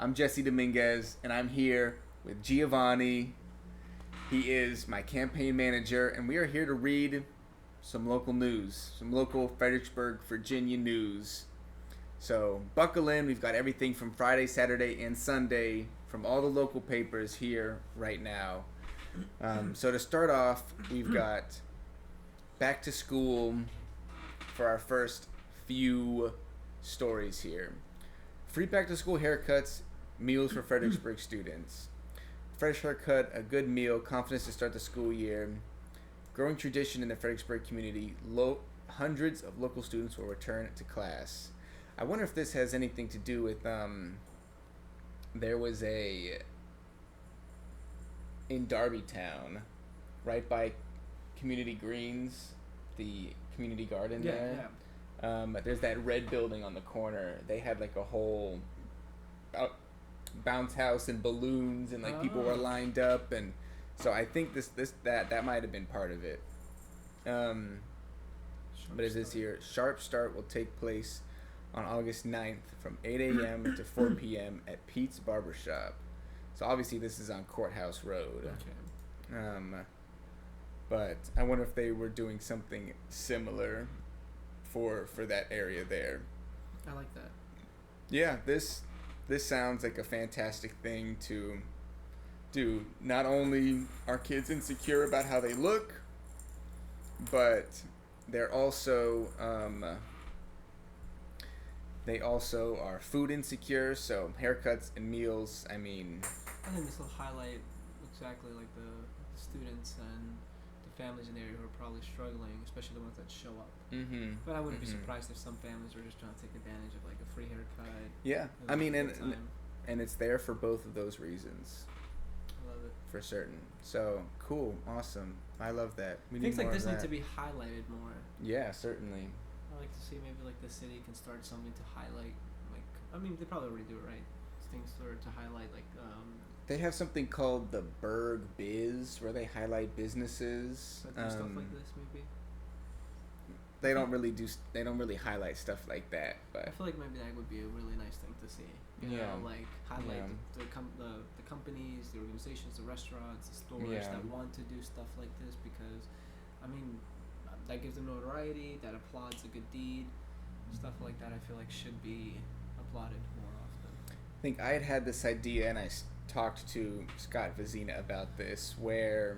I'm Jesse Dominguez, and I'm here with Giovanni. He is my campaign manager, and we are here to read some local news, some local Fredericksburg, Virginia news. So buckle in. We've got everything from Friday, Saturday, and Sunday from all the local papers here right now. So to start off, we've got back to school for our first few stories here. Free back to school haircuts, meals for Fredericksburg students. Fresh haircut, a good meal, confidence to start the school year. Growing tradition in the Fredericksburg community, hundreds of local students will return to class. I wonder if this has anything to do with, there was in Darbytown, right by Community Greens, the community garden there. Yeah. There's that red building on the corner. They had like a whole bounce house and balloons, and like people were lined up, and so I think that might have been part of it. But it says here, Sharp Start will take place on August 9th from 8 a.m. to 4 p.m. at Pete's Barbershop. So obviously this is on Courthouse Road. Okay. But I wonder if they were doing something similar for that area there. I like that. Yeah, this sounds like a fantastic thing to do. Not only are kids insecure about how they look, but they're also they also are food insecure. So haircuts and meals. I mean, I think this will highlight exactly like the students and the families in the area who are probably struggling, especially the ones that show up. Mm-hmm. But I wouldn't be surprised if some families are just trying to take advantage of like a free haircut. Yeah, I mean, and it's there for both of those reasons. I love it. For certain. So cool, awesome. I love that. Things like this need to be highlighted more. Yeah, certainly. I like to see maybe like the city can start something to highlight. Like, I mean, they probably already do it, right? Things to highlight like. They have something called the Berg Biz, where they highlight businesses. Stuff like this, maybe. They don't really highlight stuff like that, but I feel like maybe that would be a really nice thing to see. You know, like highlight the companies, the organizations, the restaurants, the stores that want to do stuff like this, because, I mean, that gives them notoriety, that applauds a good deed, stuff like that. I feel like should be applauded more often. I think I had this idea, and I talked to Scott Vizina about this, where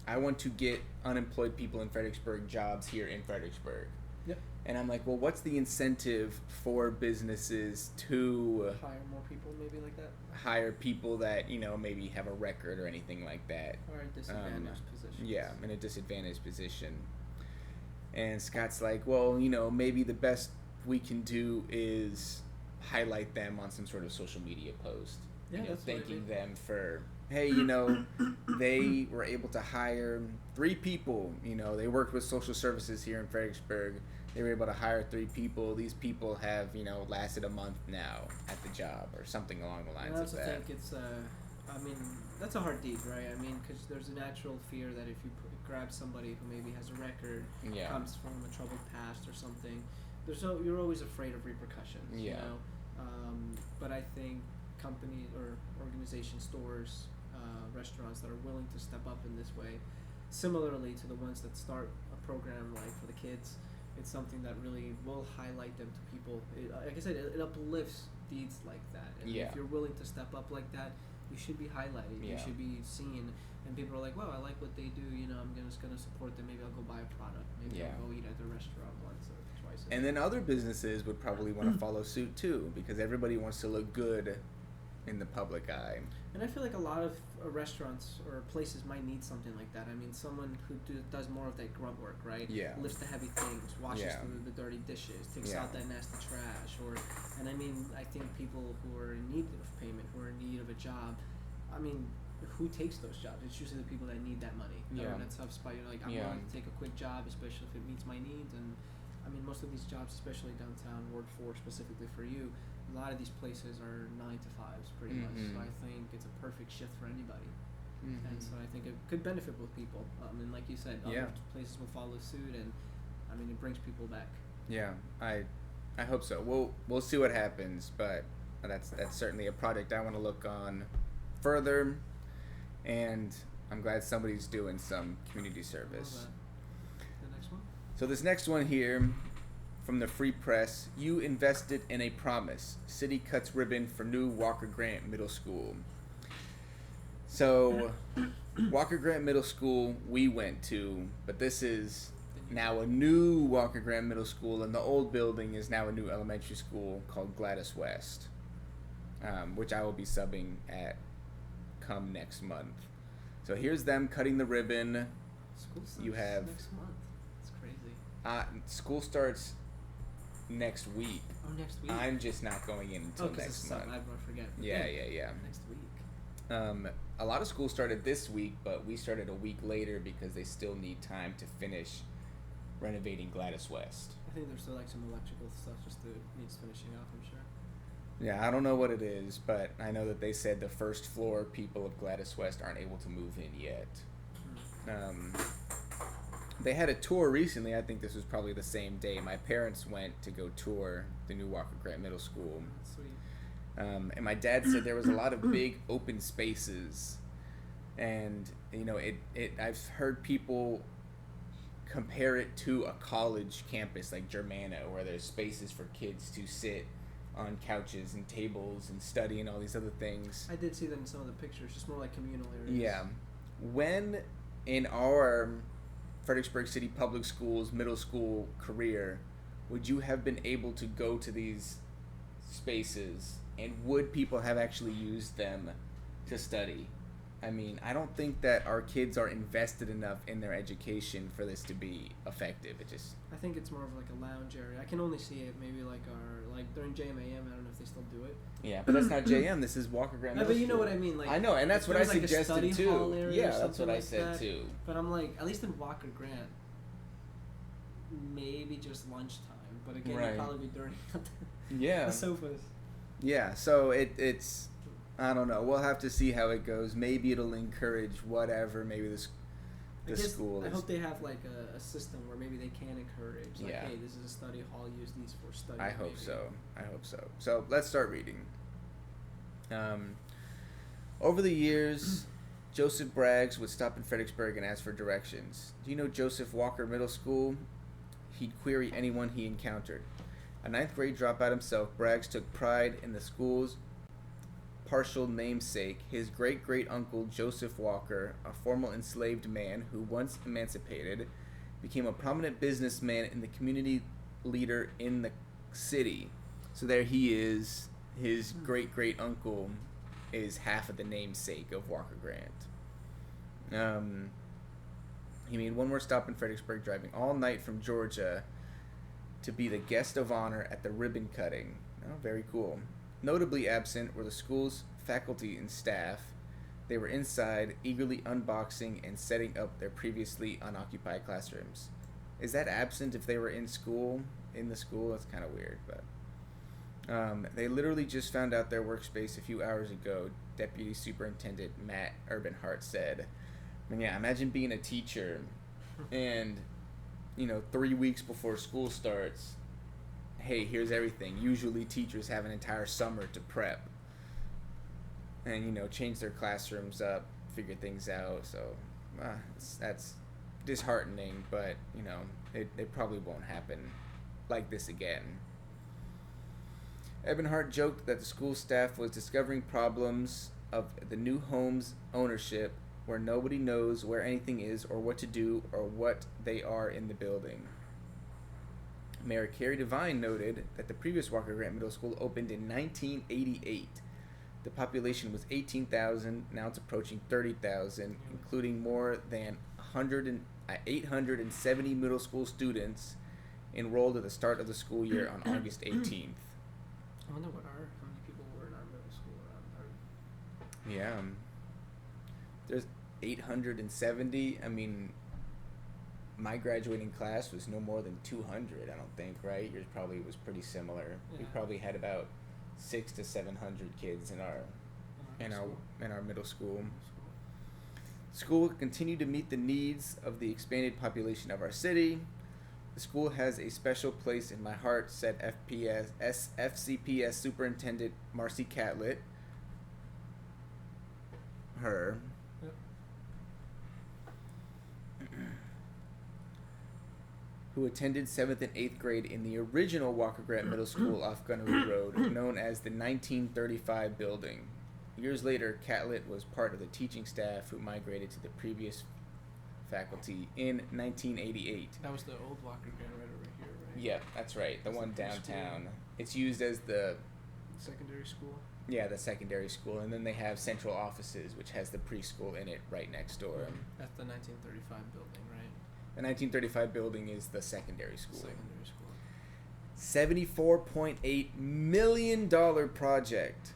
I want to get unemployed people in Fredericksburg jobs here in Fredericksburg. Yep. And I'm like, well, what's the incentive for businesses to hire more people, maybe like that? Hire people that, maybe have a record or anything like that. Or in disadvantaged positions. Yeah, in a disadvantaged position. And Scott's like, well, maybe the best we can do is highlight them on some sort of social media post. Yeah, that's thanking them for, hey, they were able to hire 3 people. They worked with social services here in Fredericksburg. They were able to hire 3 people. These people have, lasted a month now at the job, or something along the lines of that. I also think it's, that's a hard deed, right? I mean, because there's a natural fear that if you grab somebody who maybe has a record, comes from a troubled past or something, you're always afraid of repercussions. Yeah. But I think companies or organizations, stores, restaurants that are willing to step up in this way, similarly to the ones that start a program like for the kids, it's something that really will highlight them to people. Like I said, it uplifts deeds like that. And if you're willing to step up like that, you should be highlighted. You should be seen. And people are like, wow, I like what they do. I'm just going to support them. Maybe I'll go buy a product. Maybe I'll go eat at their restaurant once or twice. And then other businesses would probably want to follow suit too, because everybody wants to look good in the public eye. And I feel like a lot of restaurants or places might need something like that. I mean, someone who does more of that grunt work, right? Yeah. Lifts the heavy things, washes the dirty dishes, takes out that nasty trash. And I mean, I think people who are in need of payment, who are in need of a job, I mean, who takes those jobs? It's usually the people that need that money. They're in a tough spot. You're like, I'm willing to take a quick job, especially if it meets my needs. And I mean, most of these jobs, especially downtown, Ward 4 specifically for you, a lot of these places are 9 to 5s pretty much. So I think it's a perfect shift for anybody. And so I think it could benefit both people. And like you said, other places will follow suit, and I mean, it brings people back. Yeah, I hope so. We'll see what happens, but that's certainly a project I want to look on further, and I'm glad somebody's doing some community service. The next one. So this next one here, from the Free Press, you invested in a promise. City cuts ribbon for new Walker Grant Middle School. So, Walker Grant Middle School we went to, but this is now a new Walker Grant Middle School, and the old building is now a new elementary school called Gladys West, which I will be subbing at come next month. So here's them cutting the ribbon. School starts You have next month. It's crazy. School starts next week. Oh, next week. I'm just not going in until next month. I forget. Yeah. Next week. A lot of schools started this week, but we started a week later because they still need time to finish renovating Gladys West. I think there's still like some electrical stuff needs finishing up, I'm sure. Yeah, I don't know what it is, but I know that they said the first floor people of Gladys West aren't able to move in yet. They had a tour recently. I think this was probably the same day. My parents went to go tour the new Walker Grant Middle School. That's sweet. And my dad said there was a lot of big open spaces, and I've heard people compare it to a college campus like Germana, where there's spaces for kids to sit on couches and tables and study and all these other things. I did see that in some of the pictures, just more like communal areas. Yeah. When in our Fredericksburg City Public Schools middle school career would you have been able to go to these spaces, and would people have actually used them to study? I mean, I don't think that our kids are invested enough in their education for this to be effective. I think it's more of like a lounge area. I can only see it maybe like during JMAM. I don't know if they still do it. Yeah, but that's not JM. This is Walker Grant Middle But you know School. what I mean. Like, I know, and that's what I like suggested too. Yeah, that's something what I like said that. too. But I'm like, at least in Walker Grant, maybe just lunchtime. But again, Right. it'd probably be during Yeah. the sofas. Yeah, so it's I don't know. We'll have to see how it goes. Maybe it'll encourage whatever. Maybe the school. I hope they have like a system where maybe they can encourage. Like, Yeah. hey, this is a study hall. Use these for study. I hope maybe. so. I hope so. So let's start reading. Over the years, Joseph Braggs would stop in Fredericksburg and ask for directions. Do you know Joseph Walker Middle School? He'd query anyone he encountered. A ninth grade dropout himself, Braggs took pride in the school's partial namesake, his great-great-uncle Joseph Walker, a former enslaved man who, once emancipated, became a prominent businessman and the community leader in the city. So there he is. His great-great-uncle is half of the namesake of Walker Grant. He made one more stop in Fredericksburg, driving all night from Georgia to be the guest of honor at the ribbon cutting. Oh, very cool. Notably absent were the school's faculty and staff. They were inside, eagerly unboxing and setting up their previously unoccupied classrooms. Is that absent if they were in school? In the school? That's kind of weird, but... they literally just found out their workspace a few hours ago, Deputy Superintendent Matt Urbanhart said. I mean, yeah, imagine being a teacher and, 3 weeks before school starts, hey, here's everything. Usually teachers have an entire summer to prep and, change their classrooms up, figure things out. So that's disheartening, but, it probably won't happen like this again. Ebenhart joked that the school staff was discovering problems of the new home's ownership where nobody knows where anything is or what to do or what they are in the building. Mayor Carrie Devine noted that the previous Walker Grant Middle School opened in 1988. The population was 18,000, now it's approaching 30,000, including more than 870 middle school students enrolled at the start of the school year on August 18th. I wonder how many people were in our middle school around. Yeah. There's 870. I mean, my graduating class was no more than 200, I don't think, right? Yours probably was pretty similar. Yeah. We probably had about 600 to 700 kids in our middle school. School will continue to meet the needs of the expanded population of our city. The school has a special place in my heart, said FCPS Superintendent Marcy Catlett. Her. Yep. Who attended 7th and 8th grade in the original Walker Grant Middle School off Gunnery Road, known as the 1935 building. Years later, Catlett was part of the teaching staff who migrated to the previous faculty in 1988. That was the old Walker Grant right over here, right? Yeah, that's right. The one downtown. It's used as the secondary school. Yeah, the secondary school, and then they have central offices, which has the preschool in it right next door. That's the 1935 building, right? The 1935 building is the secondary school. Secondary school. $74.8 million project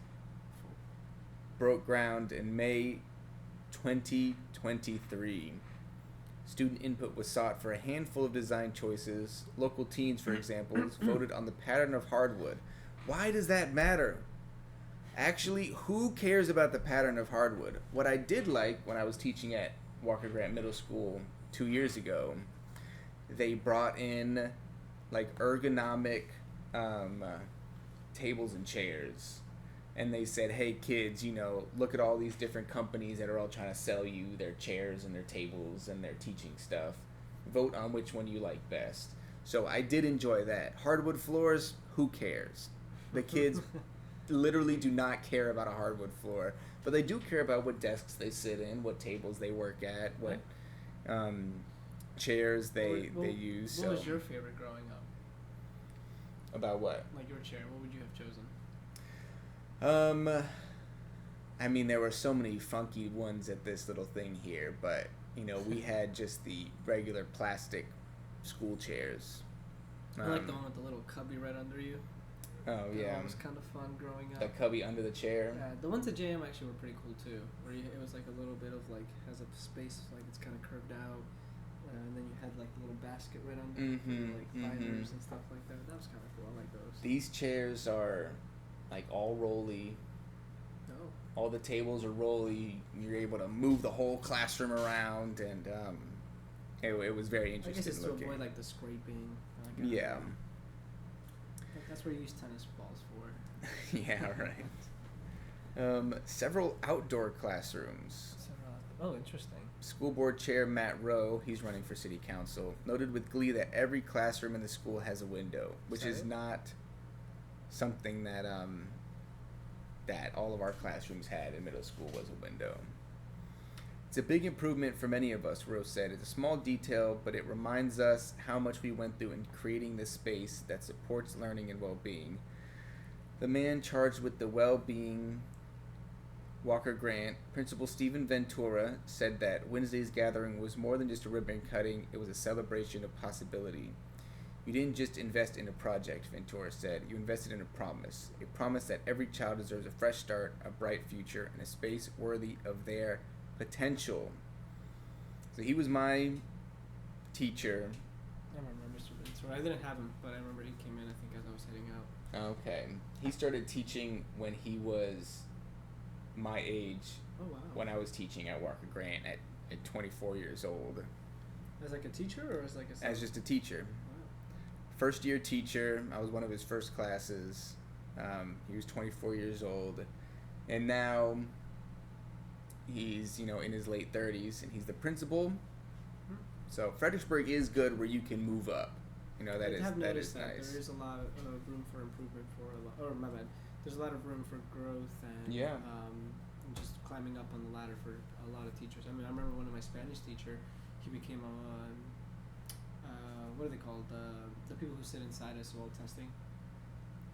broke ground in May 2023. Student input was sought for a handful of design choices. Local teens, for example, voted on the pattern of hardwood. Why does that matter? Actually, who cares about the pattern of hardwood? What I did like when I was teaching at Walker Grant Middle School 2 years ago, they brought in like ergonomic tables and chairs. And they said, hey, kids, you know, look at all these different companies that are all trying to sell you their chairs and their tables and their teaching stuff. Vote on which one you like best. So I did enjoy that. Hardwood floors, who cares? The kids literally do not care about a hardwood floor. But they do care about what desks they sit in, what tables they work at, what chairs they use. What was your favorite growing up? About what? Like your chair, what would you have chosen? I mean, there were so many funky ones at this little thing here, but, you know, we had just the regular plastic school chairs. I like the one with the little cubby right under you. Oh, yeah. That was kind of fun growing up. The cubby under the chair. Yeah, the ones at JM actually were pretty cool, too, where it was like a little bit of, like, has a space, like it's kind of curved out, and then you had, like, a little basket right under like, fibers and stuff like that. That was kind of cool. I like those. These chairs are like all rolly. Oh. All the tables are rolly. You're able to move the whole classroom around, and it was very interesting. I guess it's looking. to avoid like the scraping. Yeah. That's where you use tennis balls for. Yeah, right. Several outdoor classrooms. Oh, interesting. School board chair Matt Rowe, he's running for city council, noted with glee that every classroom in the school has a window, which is not something that that all of our classrooms had in middle school was a window. It's a big improvement for many of us, Rose said. It's a small detail, but it reminds us how much we went through in creating this space that supports learning and well-being. The man charged with the well-being, Walker Grant, Principal Stephen Ventura, said that Wednesday's gathering was more than just a ribbon cutting, it was a celebration of possibility. You didn't just invest in a project, Ventura said. You invested in a promise that every child deserves a fresh start, a bright future, and a space worthy of their potential. So he was my teacher. I remember Mr. Ventura. I didn't have him, but I remember he came in, I think, as I was heading out. Okay. He started teaching when he was my age. Oh, wow. When I was teaching at Walker Grant at 24 years old. As like a teacher or as like a... As just a teacher. First year teacher. I was one of his first classes. He was 24 years old, and now he's in his late 30s, and he's the principal. So Fredericksburg is good where you can move up. That is nice. There is a lot of room for improvement there's a lot of room for growth and and just climbing up on the ladder for a lot of teachers. I mean, I remember one of my Spanish teacher, he became what are they called? The people who sit inside us while testing.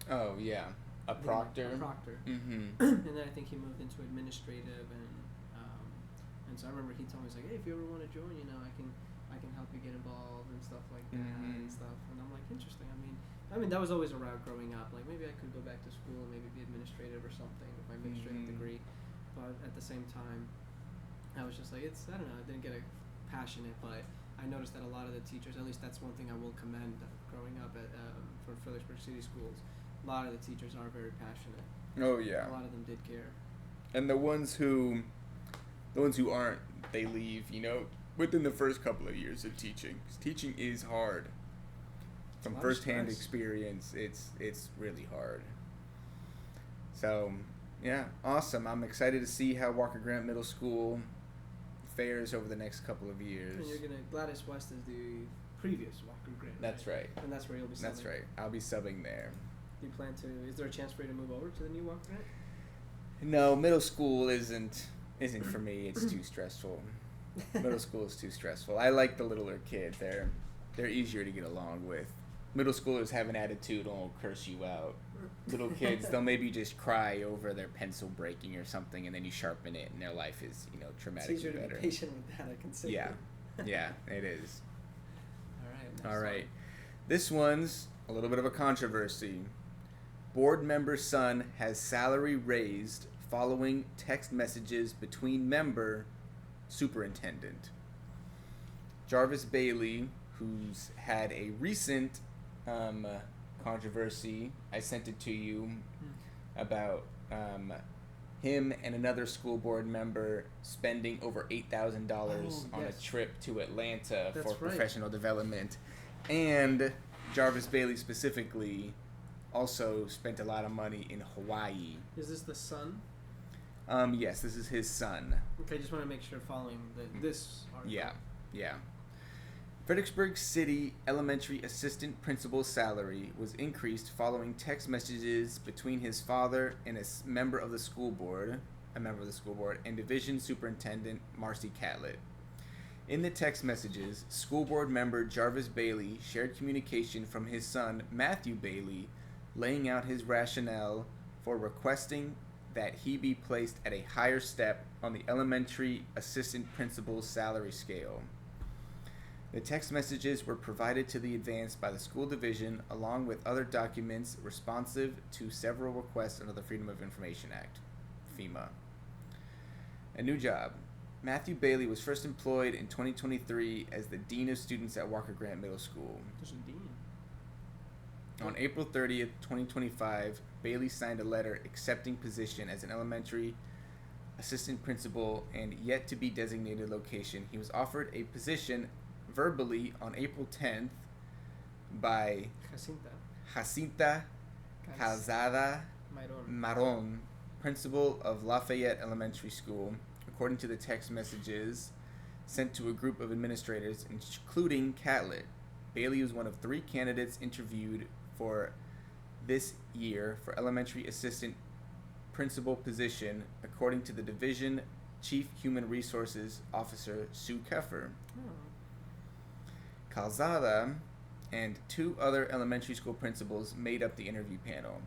Oh, yeah. A proctor? A proctor. Mm-hmm. And then I think he moved into administrative, and so I remember he told me, he's like, hey, if you ever want to join, I can help you get involved and stuff like that and stuff. And I'm like, interesting. I mean, that was always a route growing up. Like, maybe I could go back to school and maybe be administrative or something with my administrative degree. But at the same time, I was just like, I don't know, I didn't get passionate, but I noticed that a lot of the teachers, at least that's one thing I will commend growing up at for Fredericksburg City Schools, a lot of the teachers are very passionate. Oh, yeah. A lot of them did care. And the ones who aren't, they leave, within the first couple of years of teaching. 'Cause teaching is hard. from firsthand experience, it's really hard. So, yeah, awesome. I'm excited to see how Walker Grant Middle School fares over the next couple of years. And you're gonna Gladys West is the previous Walker Grant. That's right. And that's where you'll be subbing. That's right. I'll be subbing there. Do you plan to? Is there a chance for you to move over to the new Walker Grant? No, middle school isn't for me. It's too stressful. Middle school is too stressful. I like the littler kids. They're easier to get along with. Middle schoolers have an attitude and will curse you out. Little kids, they'll maybe just cry over their pencil breaking or something, and then you sharpen it, and their life is, dramatically better. It's easier to be patient with that, I can say. Yeah, it is. All right. This one's a little bit of a controversy. Board member son has salary raised following text messages between member superintendent. Jarvis Bailey, who's had a recent controversy, I sent it to you, about him and another school board member spending over $8,000 on a trip to Atlanta for professional development. And Jarvis Bailey specifically also spent a lot of money in Hawaii. Is this the son? Yes, this is his son. Okay, just want to make sure following this article. Yeah. Fredericksburg City Elementary Assistant Principal's salary was increased following text messages between his father and a member of the school board, and Division Superintendent Marcy Catlett. In the text messages, school board member Jarvis Bailey shared communication from his son Matthew Bailey, laying out his rationale for requesting that he be placed at a higher step on the elementary assistant principal's salary scale. The text messages were provided to the advance by the school division along with other documents responsive to several requests under the Freedom of Information Act, FEMA. A new job. Matthew Bailey was first employed in 2023 as the Dean of Students at Walker Grant Middle School. There's a dean. On April 30th, 2025, Bailey signed a letter accepting position as an elementary assistant principal and yet to be designated location. He was offered a position verbally on April 10th by Jacinta Calzada Maron, principal of Lafayette Elementary School, according to the text messages sent to a group of administrators, including Catlett. Bailey was one of 3 candidates interviewed for this year for elementary assistant principal position, according to the division chief human resources officer Sue Keffer. Calzada and 2 other elementary school principals made up the interview panel.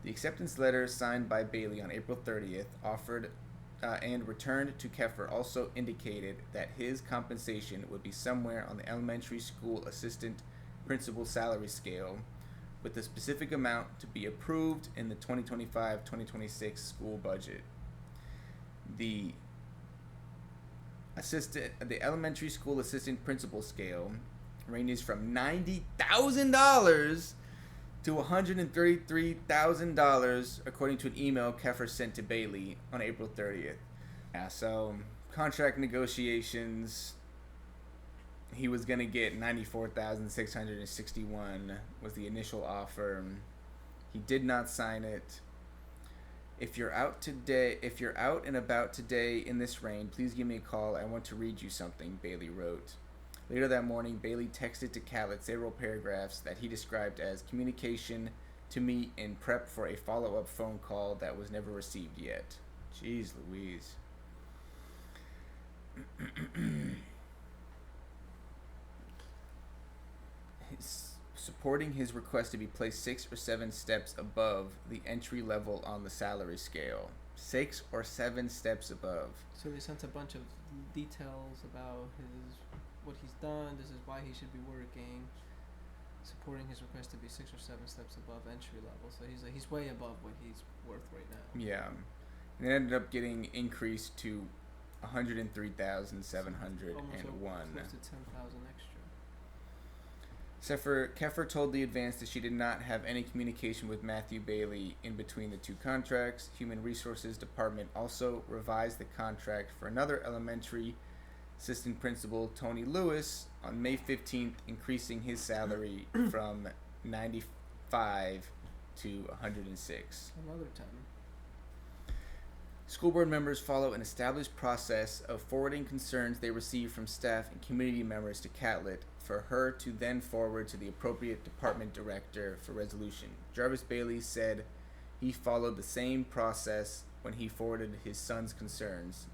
The acceptance letter signed by Bailey on April 30th offered and returned to Keffer also indicated that his compensation would be somewhere on the elementary school assistant principal salary scale, with the specific amount to be approved in the 2025-2026 school budget. The elementary school assistant principal scale ranges from $90,000 to $133,000, according to an email Keffer sent to Bailey on April 30th. Yeah, so contract negotiations, he was going to get $94,661 was the initial offer. He did not sign it. If you're out and about today in this rain, please give me a call. I want to read you something, Bailey wrote. Later that morning, Bailey texted to Catlett several paragraphs that he described as communication to me in prep for a follow-up phone call that was never received yet. Jeez Louise. Supporting his request to be placed 6 or 7 steps above the entry level on the salary scale. 6 or 7 steps above. So they sent a bunch of details about what he's done. This is why he should be working. Supporting his request to be 6 or 7 steps above entry level. So he's way above what he's worth right now. Yeah, and it ended up getting increased to $103,701. Almost close to $10,000 extra. Keffer told the advance that she did not have any communication with Matthew Bailey in between the 2 contracts. Human Resources Department also revised the contract for another elementary Assistant Principal Tony Lewis on May 15th, increasing his salary from 95 to 106. Another 10. School board members follow an established process of forwarding concerns they receive from staff and community members to Catlett for her to then forward to the appropriate department director for resolution. Jarvis Bailey said he followed the same process when he forwarded his son's concerns.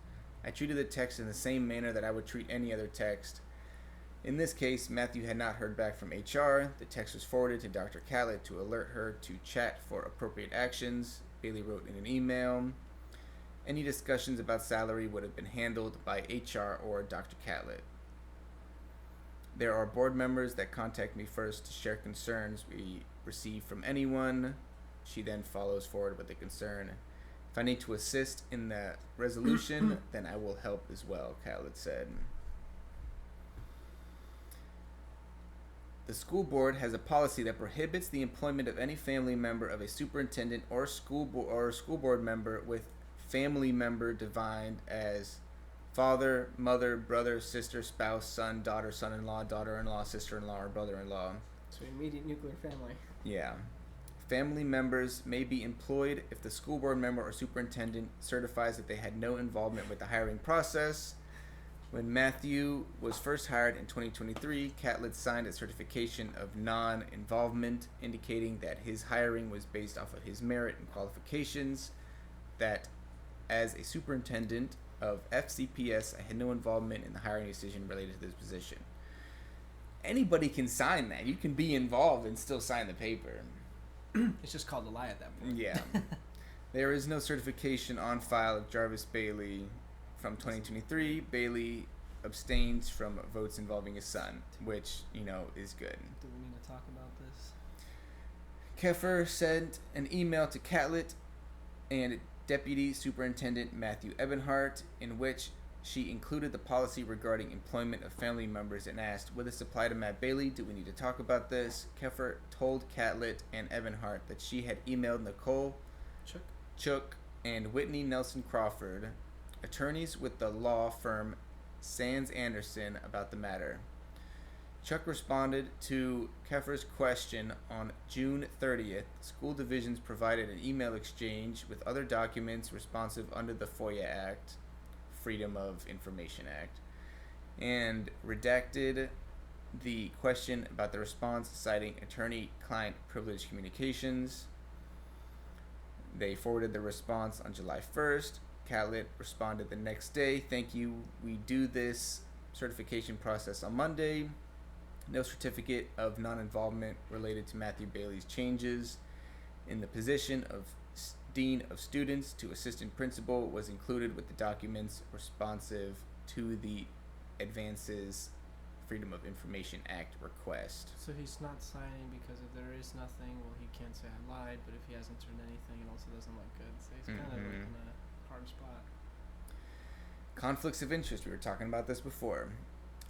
I treated the text in the same manner that I would treat any other text. In this case, Matthew had not heard back from HR. The text was forwarded to Dr. Catlett to alert her to chat for appropriate actions. Bailey wrote in an email, any discussions about salary would have been handled by HR or Dr. Catlett. There are board members that contact me first to share concerns we receive from anyone. She then follows forward with the concern. If I need to assist in the resolution, then I will help as well, Catlett said. The school board has a policy that prohibits the employment of any family member of a superintendent or school board member with family member defined as father, mother, brother, sister, spouse, son, daughter, son-in-law, daughter-in-law, sister-in-law, or brother-in-law. So immediate nuclear family. Yeah. Family members may be employed if the school board member or superintendent certifies that they had no involvement with the hiring process. When Matthew was first hired in 2023, Catlett signed a certification of non-involvement, indicating that his hiring was based off of his merit and qualifications, that as a superintendent of FCPS, I had no involvement in the hiring decision related to this position. Anybody can sign that. You can be involved and still sign the paper. It's just called a lie at that point. Yeah. There is no certification on file of Jarvis Bailey from 2023. Bailey abstains from votes involving his son, which, is good. Do we need to talk about this? Keffer sent an email to Catlett and Deputy Superintendent Matthew Ebenhart, in which she included the policy regarding employment of family members and asked, will this apply to Matt Bailey? Do we need to talk about this? Keffer told Catlett and Ebenhart that she had emailed Nicole Chook and Whitney Nelson Crawford, attorneys with the law firm Sands Anderson, about the matter. Chuck responded to Keffer's question on June 30th. School divisions provided an email exchange with other documents responsive under the FOIA Act, Freedom of Information Act, and redacted the question about the response, citing attorney-client privilege communications. They forwarded the response on July 1st. Catlett responded the next day, thank you, we do this certification process on Monday. No certificate of non-involvement related to Matthew Bailey's changes in the position of Dean of Students to Assistant Principal was included with the documents responsive to the Advances Freedom of Information Act request. So he's not signing because if there is nothing, well, he can't say I lied, but if he hasn't turned anything, it also doesn't look good. So he's kind of like in a hard spot. Conflicts of interest, we were talking about this before.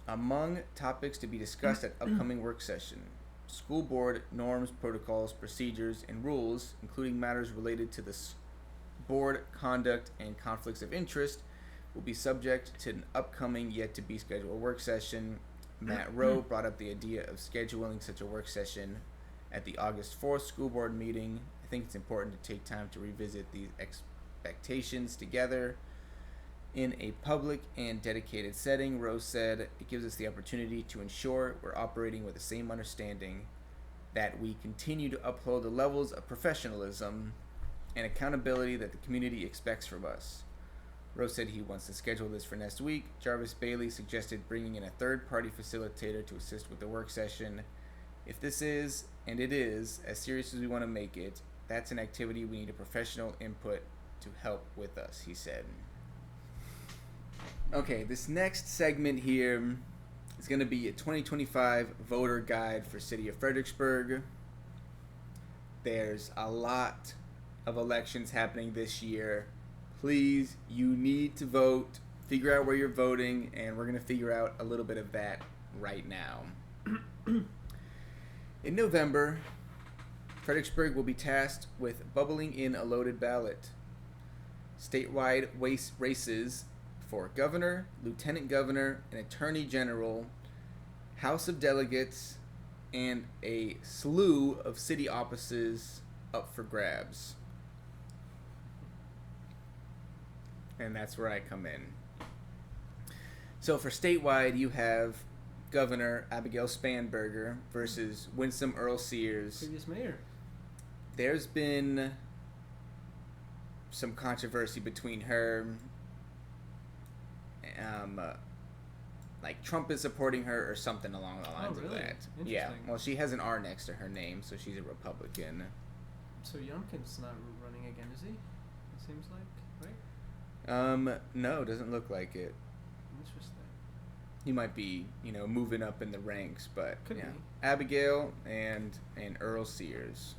Among topics to be discussed at upcoming work session, school board norms, protocols, procedures, and rules, including matters related to the board conduct and conflicts of interest, will be subject to an upcoming yet to be scheduled work session. Matt Rowe brought up the idea of scheduling such a work session at the August 4th school board meeting. I think it's important to take time to revisit these expectations together in a public and dedicated setting. Rose said it gives us the opportunity to ensure we're operating with the same understanding, that we continue to uphold the levels of professionalism and accountability that the community expects from us. Rose said he wants to schedule this for next week. Jarvis Bailey suggested bringing in a third-party facilitator to assist with the work session. If this is, and it is, as serious as we want to make it, that's an activity we need a professional input to help with us, he said. Okay, this next segment here is going to be a 2025 voter guide for City of Fredericksburg. There's a lot of elections happening this year. Please, you need to vote. Figure out where you're voting, and we're going to figure out a little bit of that right now. In November, Fredericksburg will be tasked with bubbling in a loaded ballot. Statewide races for governor, lieutenant governor, an attorney general, House of Delegates, and a slew of city offices up for grabs. And that's where I come in. So for statewide, you have Governor Abigail Spanberger versus Winsome Earl Sears. Previous mayor. There's been some controversy between her. Like Trump is supporting her or something along the lines of that. Yeah. Well, she has an R next to her name, so she's a Republican. So Youngkin's not running again, is he? It seems like, right? No, doesn't look like it. Interesting. He might be, moving up in the ranks, but Could be. Abigail and Earl Sears.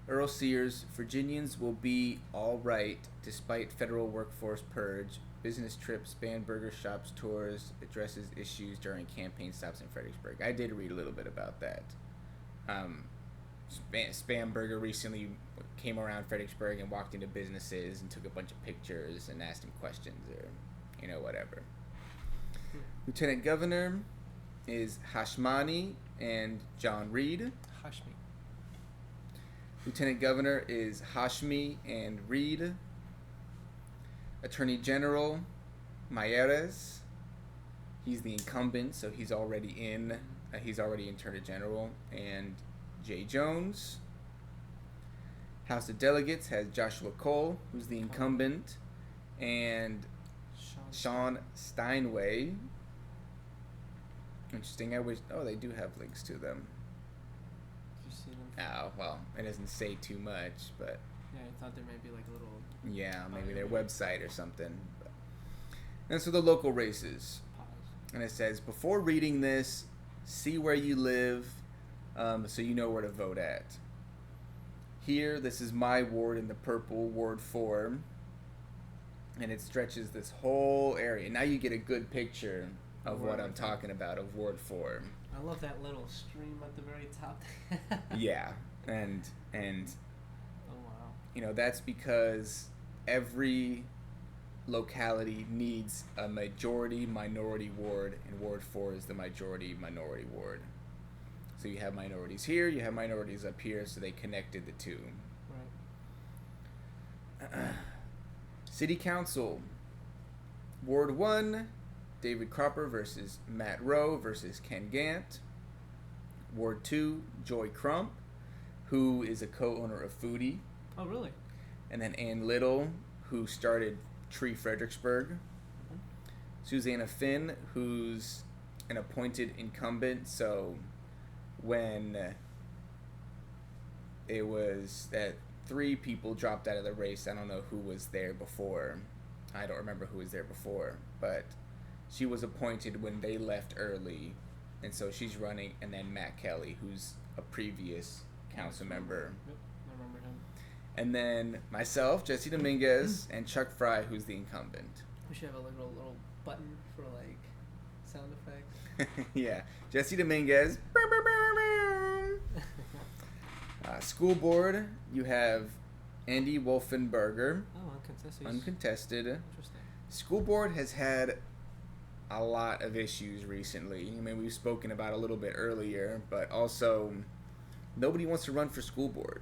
Earl Sears, Virginians will be all right despite federal workforce purge. Business trips, Spanberger shops, tours, addresses issues during campaign stops in Fredericksburg. I did read a little bit about that. Spanberger recently came around Fredericksburg and walked into businesses and took a bunch of pictures and asked them questions or, whatever. Lieutenant Governor is Hashmani and John Reed. Hashmi. Lieutenant Governor is Hashmi and Reed. Attorney General Mayeres. He's the incumbent, so he's already in. He's already Attorney General. And Jay Jones. House of Delegates has Joshua Cole, who's the incumbent, and Sean Steinway. Interesting. I wish. Oh, they do have links to them. Did you see them? Oh, well, it doesn't say too much, but yeah, I thought there might be like a little. Yeah, maybe their website or something. And so the local races. Pause. And it says, before reading this, see where you live, so you know where to vote at. Here, this is my ward in the purple, Ward 4. And it stretches this whole area. Now you get a good picture of what I'm talking about, of Ward 4. I love that little stream at the very top. Yeah, and oh wow. That's because every locality needs a majority minority ward, and Ward 4 is the majority minority ward. So you have minorities here, you have minorities up here, so they connected the two. Right. City Council. Ward 1, David Cropper versus Matt Rowe versus Ken Gant. Ward 2, Joy Crump, who is a co-owner of Foodie. Oh, really? And then Ann Little, who started Tree Fredericksburg. Mm-hmm. Susanna Finn, who's an appointed incumbent. So when it was that 3 people dropped out of the race, I don't know who was there before. I don't remember who was there before. But she was appointed when they left early. And so she's running. And then Matt Kelly, who's a previous council member. Yep, I remember him. And then myself, Jesse Dominguez, and Chuck Fry, who's the incumbent. We should have a little button for like sound effects. Yeah, Jesse Dominguez. School board, you have Andy Wolfenberger. Oh, uncontested. Uncontested. Interesting. School board has had a lot of issues recently. I mean, we've spoken about a little bit earlier, but also nobody wants to run for school board.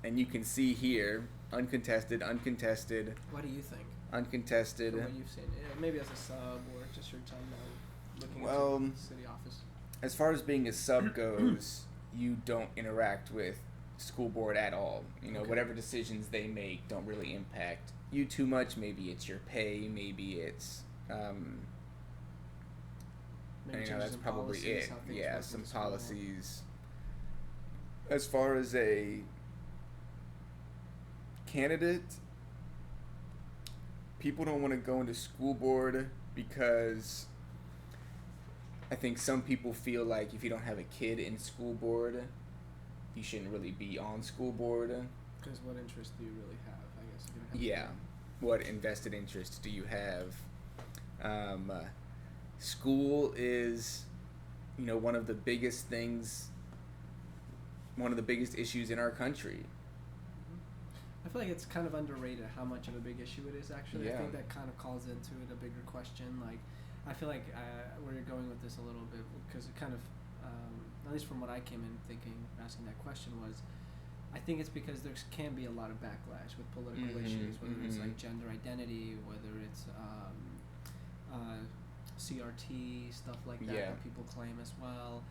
And you can see here, uncontested. What do you think? Uncontested. From what you've seen, yeah, maybe as a sub or just your time looking Well, into the city office. As far as being a sub goes, you don't interact with school board at all. Okay. Whatever decisions they make don't really impact you too much. Maybe it's your pay. Maybe it's that's probably it. Yeah, some policies. As far as a candidate, people don't want to go into school board because I think some people feel like if you don't have a kid in school board, you shouldn't really be on school board. Because what interest do you really have, I guess? If you don't have yeah. What invested interest do you have? School is, one of the biggest things, one of the biggest issues in our country. feel like it's kind of underrated how much of a big issue it is, actually. Yeah. I think that kind of calls into it a bigger question. Like, I feel like where you're going with this a little bit, because it kind of, at least from what I came in thinking, asking that question was, I think it's because there can be a lot of backlash with political issues, whether it's like gender identity, whether it's CRT, stuff like that people claim as well.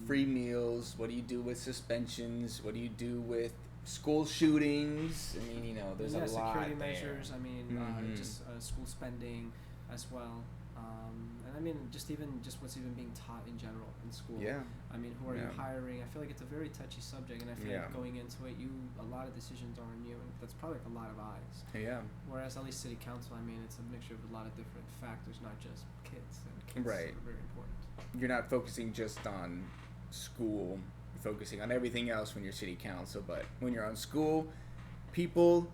Free meals. What do you do with suspensions? What do you do with school shootings? I mean, there's a lot security there. measures. I mean, just school spending as well. And I mean, just what's even being taught in general in school. Yeah. I mean, who are you hiring? I feel like it's a very touchy subject, and I feel like going into it, a lot of decisions are on you, and that's probably like a lot of eyes. Yeah. Whereas at least city council, I mean, it's a mixture of a lot of different factors, not just kids. And kids Right. are very important. You're not focusing just on school. You're focusing on everything else when you're city council. But when you're on school, people,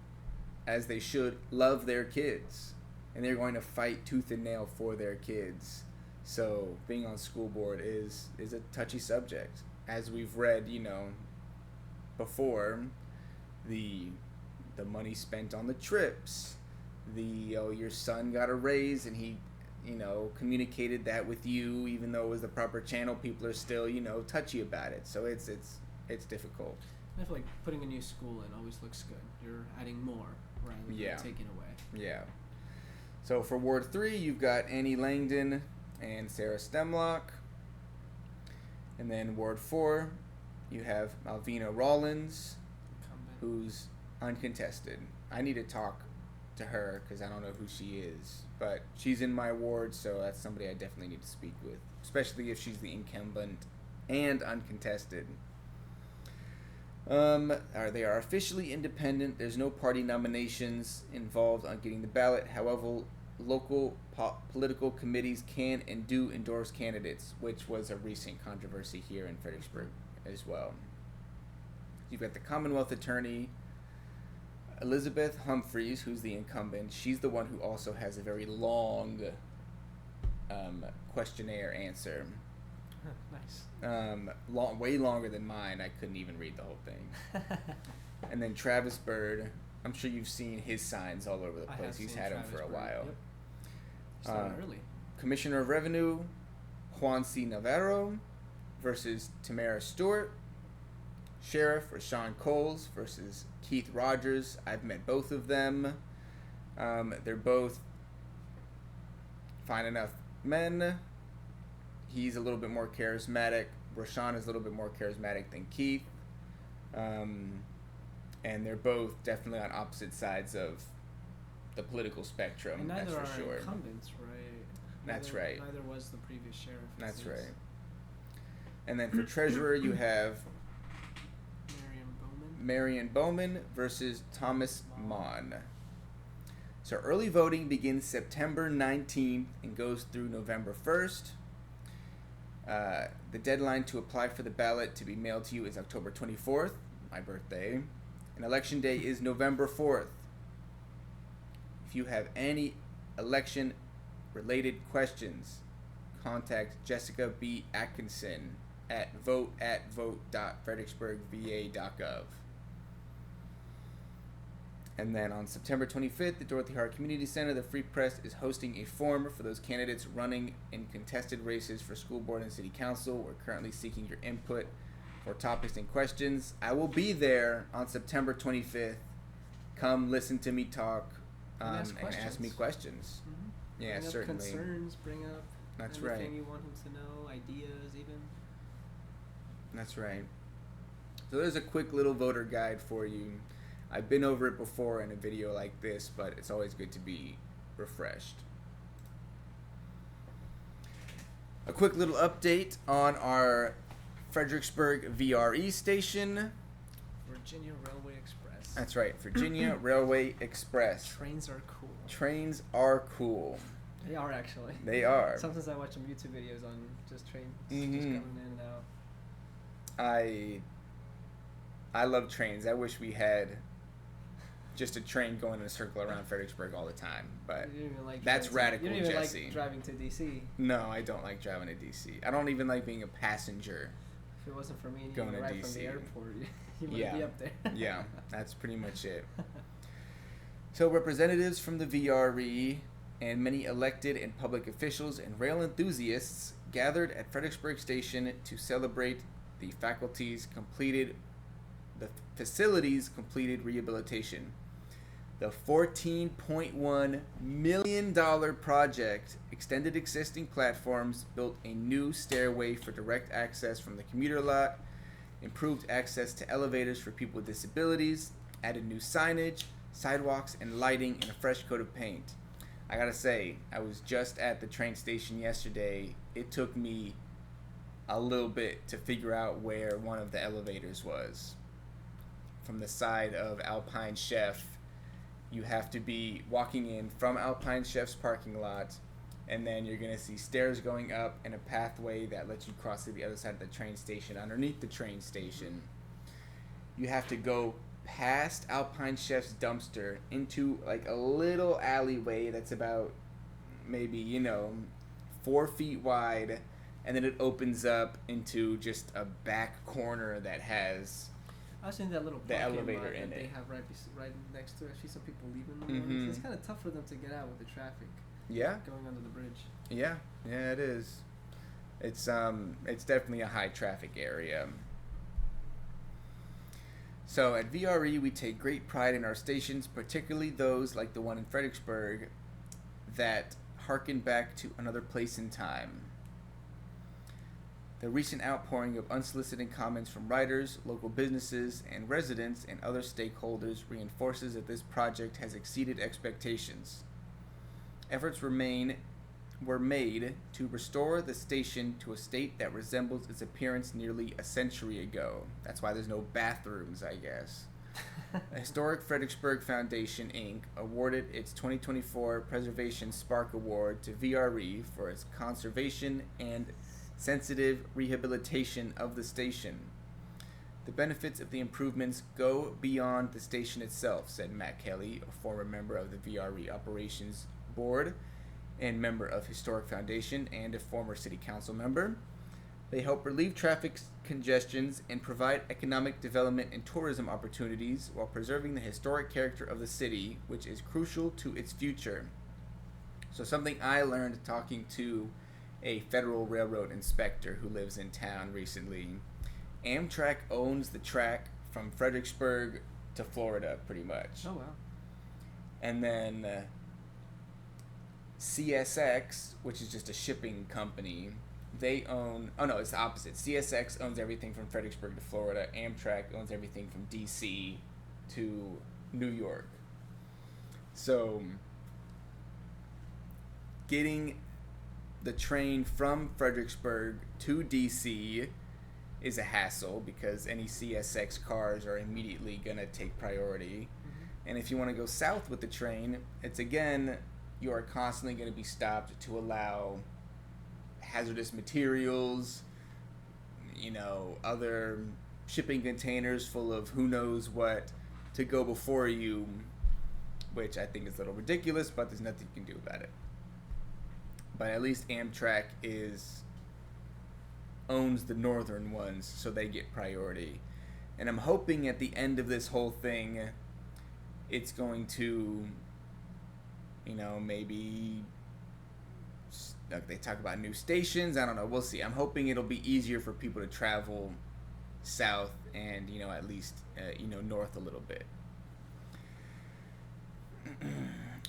as they should, love their kids. And they're going to fight tooth and nail for their kids. So being on school board is a touchy subject. As we've read, before, the money spent on the trips, your son got a raise and he, communicated that with you, even though it was the proper channel, people are still, touchy about it. So it's difficult. I feel like putting a new school in always looks good. You're adding more rather than taking away. Yeah. So for Ward 3, you've got Annie Langdon and Sarah Stemlock. And then Ward 4, you have Malvina Rollins, who's uncontested. I need to talk to her because I don't know who she is. But she's in my ward, so that's somebody I definitely need to speak with, especially if she's the incumbent and uncontested. They are officially independent. There's no party nominations involved on getting the ballot. However, local political committees can and do endorse candidates, which was a recent controversy here in Fredericksburg as well. You've got the Commonwealth Attorney, Elizabeth Humphreys, who's the incumbent. She's the one who also has a very long questionnaire answer. Nice. Way longer than mine. I couldn't even read the whole thing. And then Travis Byrd. I'm sure you've seen his signs all over the place. He's had them for a while. Yep. Started early. Commissioner of Revenue, Juan C. Navarro versus Tamara Stewart. Sheriff, Rashawn Coles versus Keith Rogers. I've met both of them. They're both fine enough men. He's a little bit more charismatic. Rashawn is a little bit more charismatic than Keith. And they're both definitely on opposite sides of the political spectrum. And neither that's for are sure. Incumbents, right? That's right. Neither was the previous sheriff. That's right. And then for treasurer, you have Marion Bowman versus Thomas Mon. So early voting begins September 19th and goes through November 1st. The deadline to apply for the ballot to be mailed to you is October 24th, my birthday. And election day is November 4th. If you have any election-related questions, contact Jessica B. Atkinson at vote@vote.fredericksburgva.gov. And then on September 25th, the Dorothy Hart Community Center, the Free Press is hosting a forum for those candidates running in contested races for school board and city council. We're currently seeking your input for topics and questions. I will be there on September 25th. Come listen to me talk and ask me questions. Mm-hmm. Yeah, bring up certainly. Concerns, bring up That's anything right. you want them to know, ideas even. That's right. So there's a quick little voter guide for you. I've been over it before in a video like this, but it's always good to be refreshed. A quick little update on our Fredericksburg VRE station. Virginia Railway Express. That's right, Virginia Railway Express. Trains are cool. Trains are cool. They are actually. They are. Sometimes I watch some YouTube videos on just trains just Mm-hmm. coming in and out. I love trains. I wish we had just a train going in a circle around Fredericksburg all the time, but You don't even like that's driving radical, You don't even Jesse. like driving to DC. No, I don't like driving to DC. I don't even like being a passenger If it wasn't for me and you going to right DC. from the airport, you might be up there. Yeah, that's pretty much it. So representatives from the VRE and many elected and public officials and rail enthusiasts gathered at Fredericksburg Station to celebrate the facility's completed rehabilitation. The $14.1 million project extended existing platforms, built a new stairway for direct access from the commuter lot, improved access to elevators for people with disabilities, added new signage, sidewalks, and lighting, and a fresh coat of paint. I gotta say, I was just at the train station yesterday. It took me a little bit to figure out where one of the elevators was. From the side of Alpine Chef, you have to be walking in from Alpine Chef's parking lot, and then you're going to see stairs going up and a pathway that lets you cross to the other side of the train station. Underneath the train station, you have to go past Alpine Chef's dumpster into like a little alleyway that's about maybe 4 feet wide, and then it opens up into just a back corner that has I was in that little the elevator in that it. They have right next to it. I see some people leaving. Mm-hmm. It's kind of tough for them to get out with the traffic. Yeah. Going under the bridge. Yeah, it is. It's definitely a high traffic area. So at VRE, we take great pride in our stations, particularly those like the one in Fredericksburg that harken back to another place in time. The recent outpouring of unsolicited comments from writers, local businesses, and residents and other stakeholders reinforces that this project has exceeded expectations. Efforts were made to restore the station to a state that resembles its appearance nearly a century ago. That's why there's no bathrooms, I guess. The Historic Fredericksburg Foundation, Inc. awarded its 2024 Preservation Spark Award to VRE for its conservation and sensitive rehabilitation of the station. The benefits of the improvements go beyond the station itself, said Matt Kelly, a former member of the VRE Operations Board and member of Historic Foundation and a former city council member. They help relieve traffic congestions and provide economic development and tourism opportunities while preserving the historic character of the city, which is crucial to its future. So something I learned talking to a Federal Railroad inspector who lives in town recently. Amtrak owns the track from Fredericksburg to Florida, pretty much. Oh, wow. And then CSX, which is just a shipping company, they own... Oh, no, it's the opposite. CSX owns everything from Fredericksburg to Florida. Amtrak owns everything from D.C. to New York. So, getting the train from Fredericksburg to DC is a hassle because any CSX cars are immediately going to take priority. Mm-hmm. And if you want to go south with the train, it's again, you are constantly going to be stopped to allow hazardous materials, other shipping containers full of who knows what to go before you, which I think is a little ridiculous, but there's nothing you can do about it. But at least Amtrak owns the northern ones, so they get priority. And I'm hoping at the end of this whole thing, it's going to, maybe they talk about new stations. I don't know. We'll see. I'm hoping it'll be easier for people to travel south and, at least, north a little bit.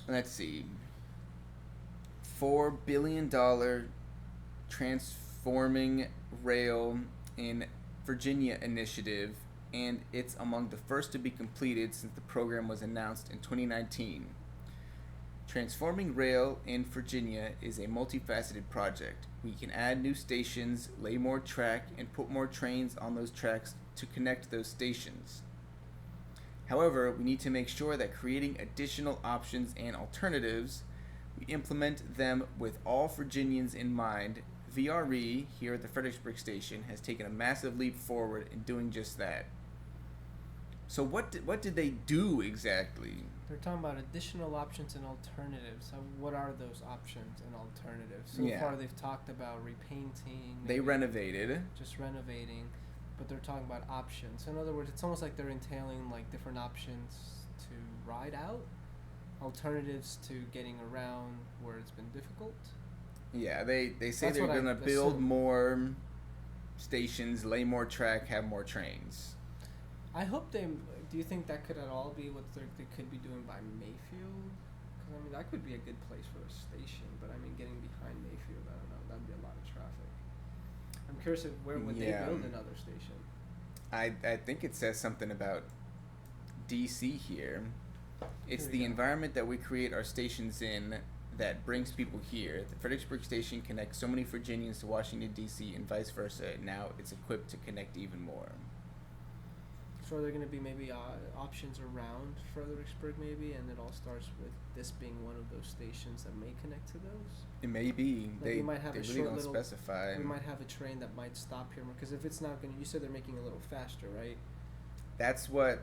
Let's see. $4 billion Transforming Rail in Virginia initiative, and it's among the first to be completed since the program was announced in 2019. Transforming Rail in Virginia is a multifaceted project. We can add new stations, lay more track, and put more trains on those tracks to connect those stations. However, we need to make sure that creating additional options and alternatives, we implement them with all Virginians in mind. VRE, here at the Fredericksburg Station, has taken a massive leap forward in doing just that. So what did they do exactly? They're talking about additional options and alternatives. So what are those options and alternatives? So far, they've talked about repainting. They renovated. Just renovating, but they're talking about options. In other words, it's almost like they're entailing like different options to ride out, alternatives to getting around where it's been difficult. Yeah, they say they're going to build more stations, lay more track, have more trains. I hope they. Do you think that could at all be what they could be doing by Mayfield? Because I mean, that could be a good place for a station. But I mean, getting behind Mayfield, I don't know. That'd be a lot of traffic. I'm curious if where would they build another station? I think it says something about DC here. It's the environment that we create our stations in that brings people here. The Fredericksburg station connects so many Virginians to Washington, D.C. and vice versa. Now it's equipped to connect even more. So are there going to be maybe options around Fredericksburg maybe, and it all starts with this being one of those stations that may connect to those? It may be. Like they might have they really don't specify. We might have a train that might stop here, because if it's not going to, you said they're making it a little faster, right? That's what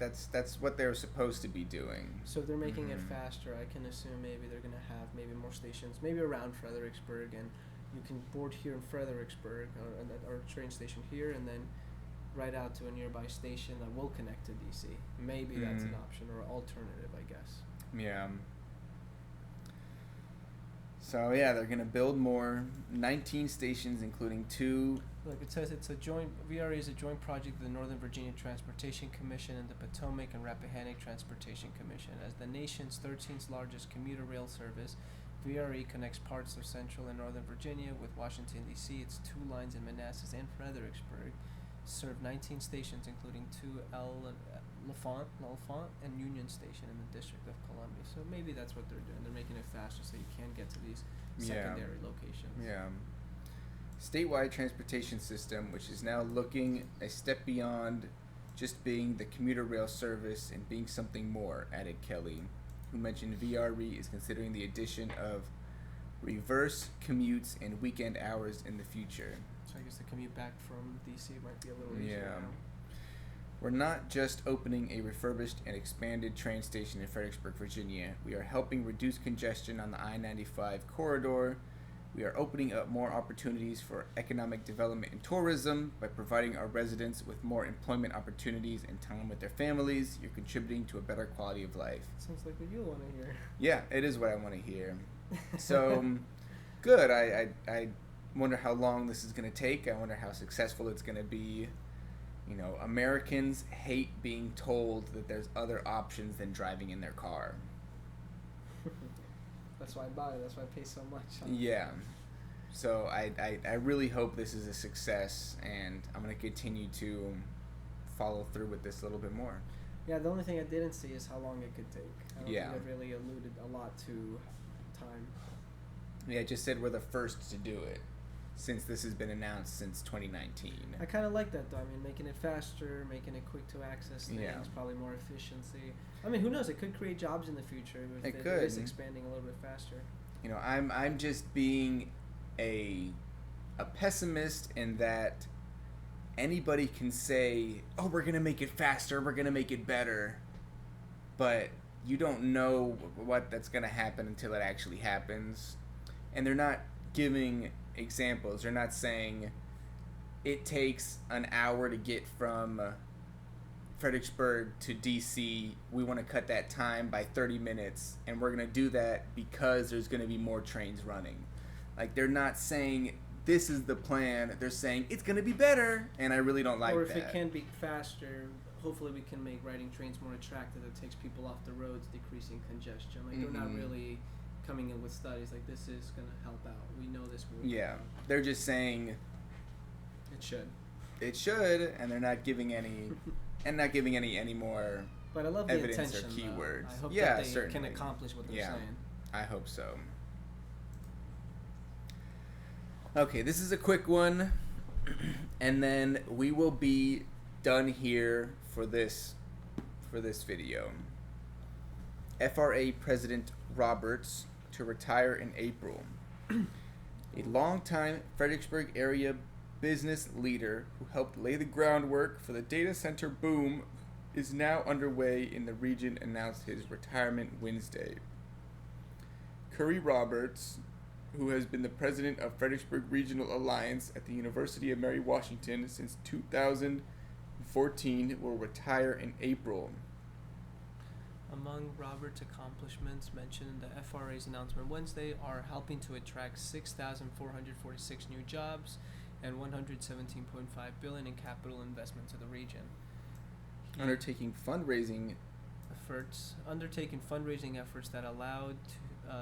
they're supposed to be doing. So if they're making it faster, I can assume maybe they're going to have maybe more stations, maybe around Fredericksburg, and you can board here in Fredericksburg or train station here, and then right out to a nearby station that will connect to DC. Maybe that's an option or alternative, I guess. Yeah. So yeah, they're gonna build more, 19 stations, including 2. Look, it says it's a joint. VRE is a joint project of the Northern Virginia Transportation Commission and the Potomac and Rappahannock Transportation Commission. As the nation's 13th largest commuter rail service, VRE connects parts of central and northern Virginia with Washington, D.C. Its 2 lines in Manassas and Fredericksburg serve 19 stations, including 2 L'Enfant and Union Station in the District of Columbia. So maybe that's what they're doing. They're making it faster so you can get to these secondary locations. Yeah. Statewide transportation system, which is now looking a step beyond just being the commuter rail service and being something more, added Kelly, who mentioned VRE is considering the addition of reverse commutes and weekend hours in the future. So I guess the commute back from DC might be a little easier now. We're not just opening a refurbished and expanded train station in Fredericksburg, Virginia. We are helping reduce congestion on the I-95 corridor. We are opening up more opportunities for economic development and tourism by providing our residents with more employment opportunities and time with their families. You're contributing to a better quality of life. Sounds like what you want to hear. Yeah, it is what I want to hear. So, good. I wonder how long this is going to take. I wonder how successful it's going to be. You know, Americans hate being told that there's other options than driving in their car. That's why I buy it. That's why I pay so much. Yeah. So I really hope this is a success, and I'm going to continue to follow through with this a little bit more. Yeah, the only thing I didn't see is how long it could take. I don't think it really alluded a lot to time. Yeah, it just said we're the first to do it, since this has been announced since 2019. I kind of like that, though. I mean, making it faster, making it quick to access things, probably more efficiency. I mean, who knows? It could create jobs in the future if it is expanding a little bit faster. You know, I'm just being a pessimist in that anybody can say, oh, we're going to make it faster, we're going to make it better, but you don't know what that's going to happen until it actually happens. And they're not giving examples. They're not saying it takes an hour to get from Fredericksburg to DC. We want to cut that time by 30 minutes, and we're going to do that because there's going to be more trains running. Like, they're not saying this is the plan. They're saying it's going to be better, and I really don't like that. Or if it can be faster, hopefully we can make riding trains more attractive. That takes people off the roads, decreasing congestion. Like, they're not really coming in with studies like this is going to help out. We know this will. Yeah, they're just saying it should. It should, and they're not giving any, any more. But I love evidence the intention, or keywords. I hope that they can accomplish what they're saying. I hope so. Okay, this is a quick one, and then we will be done here for this video. FRA President Roberts to retire in April. A longtime Fredericksburg area business leader who helped lay the groundwork for the data center boom is now underway in the region, announced his retirement Wednesday. Curry Roberts, who has been the president of Fredericksburg Regional Alliance at the University of Mary Washington since 2014, will retire in April. Among Robert's accomplishments mentioned in the FRA's announcement Wednesday are helping to attract 6,446 new jobs and $117.5 billion in capital investment to the region. Undertaking fundraising efforts that allowed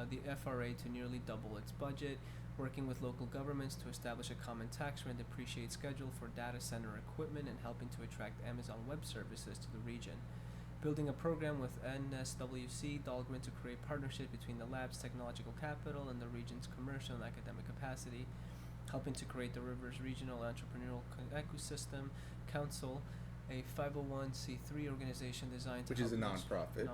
the FRA to nearly double its budget, working with local governments to establish a common tax and depreciate schedule for data center equipment, and helping to attract Amazon Web Services to the region. Building a program with NSWC Dahlgren to create partnerships between the lab's technological capital and the region's commercial and academic capacity, helping to create the Rivers Regional Entrepreneurial Ecosystem Council, a 501c3 organization designed to which is a nonprofit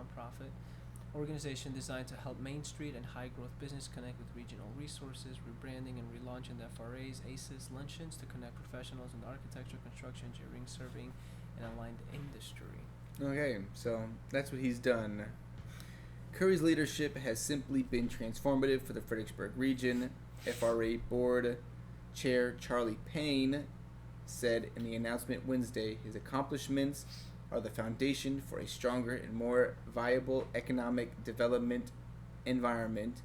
organization designed to help Main Street and high growth business connect with regional resources, rebranding and relaunching the FRA's ACES luncheons to connect professionals in architecture, construction, engineering, surveying, and aligned industry. Okay, so that's what he's done. Curry's leadership has simply been transformative for the Fredericksburg region. FRA Board Chair Charlie Payne said in the announcement Wednesday his accomplishments are the foundation for a stronger and more viable economic development environment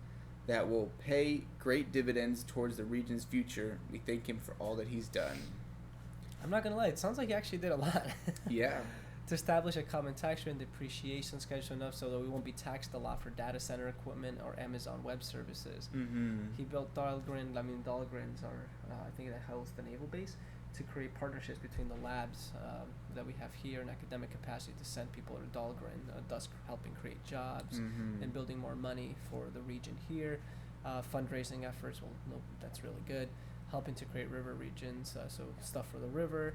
that will pay great dividends towards the region's future. We thank him for all that he's done. I'm not gonna lie, it sounds like he actually did a lot. Yeah. To establish a common tax rate and depreciation schedule enough so that we won't be taxed a lot for data center equipment or Amazon Web Services. Mm-hmm. He built Dahlgrens are, I think that housed the naval base, to create partnerships between the labs that we have here and academic capacity to send people to Dahlgren, thus helping create jobs and building more money for the region here. Fundraising efforts, well, no, that's really good. Helping to create river regions, so stuff for the river.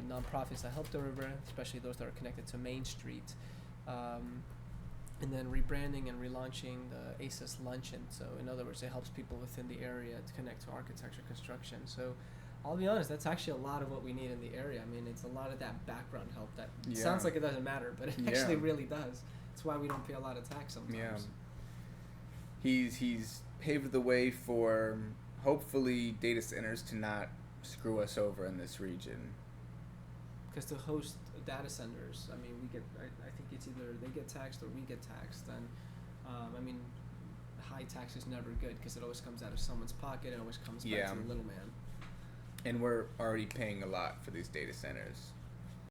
Nonprofits that help the river, especially those that are connected to Main Street, and then rebranding and relaunching the ACES luncheon. So in other words, it helps people within the area to connect to architecture, construction. So I'll be honest, that's actually a lot of what we need in the area. I mean, it's a lot of that background help that sounds like it doesn't matter, but it actually really does. That's why we don't pay a lot of tax sometimes. Yeah. He's paved the way for hopefully data centers to not screw us over in this region. Because to host data centers, I mean, I think it's either they get taxed or we get taxed. And, I mean, high tax is never good because it always comes out of someone's pocket. It always comes back to the little man. And we're already paying a lot for these data centers.